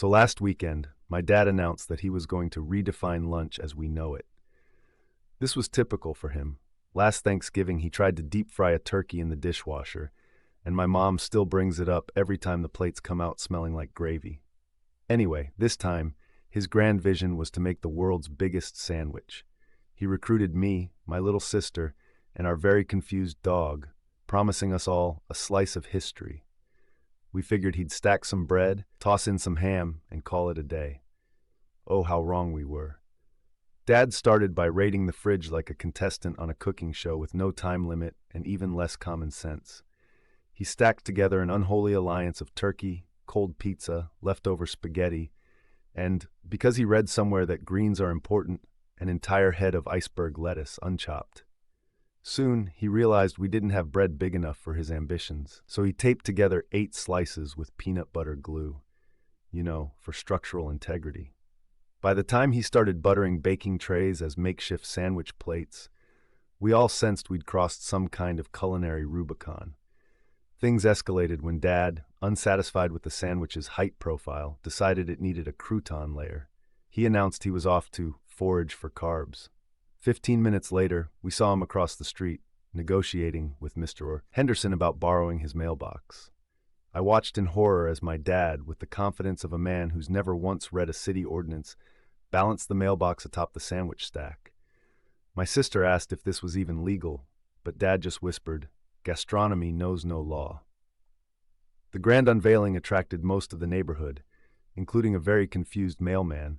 So last weekend, my dad announced that he was going to redefine lunch as we know it. This was typical for him. Last Thanksgiving, he tried to deep fry a turkey in the dishwasher, and my mom still brings it up every time the plates come out smelling like gravy. Anyway, this time, his grand vision was to make the world's biggest sandwich. He recruited me, my little sister, and our very confused dog, promising us all a slice of history. We figured he'd stack some bread, toss in some ham, and call it a day. Oh, how wrong we were. Dad started by raiding the fridge like a contestant on a cooking show with no time limit and even less common sense. He stacked together an unholy alliance of turkey, cold pizza, leftover spaghetti, and, because he read somewhere that greens are important, an entire head of iceberg lettuce unchopped. Soon, he realized we didn't have bread big enough for his ambitions, so he taped together 8 slices with peanut butter glue. For structural integrity. By the time he started buttering baking trays as makeshift sandwich plates, we all sensed we'd crossed some kind of culinary Rubicon. Things escalated when Dad, unsatisfied with the sandwich's height profile, decided it needed a crouton layer. He announced he was off to forage for carbs. 15 minutes later, we saw him across the street, negotiating with Mr. Henderson about borrowing his mailbox. I watched in horror as my dad, with the confidence of a man who's never once read a city ordinance, balanced the mailbox atop the sandwich stack. My sister asked if this was even legal, but Dad just whispered, "Gastronomy knows no law." The grand unveiling attracted most of the neighborhood, including a very confused mailman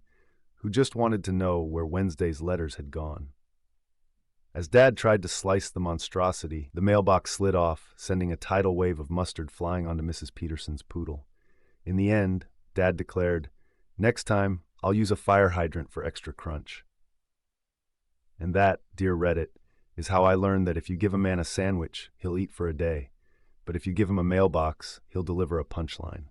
who just wanted to know where Wednesday's letters had gone. As Dad tried to slice the monstrosity, the mailbox slid off, sending a tidal wave of mustard flying onto Mrs. Peterson's poodle. In the end, Dad declared, "Next time, I'll use a fire hydrant for extra crunch." And that, dear Reddit, is how I learned that if you give a man a sandwich, he'll eat for a day. But if you give him a mailbox, he'll deliver a punchline.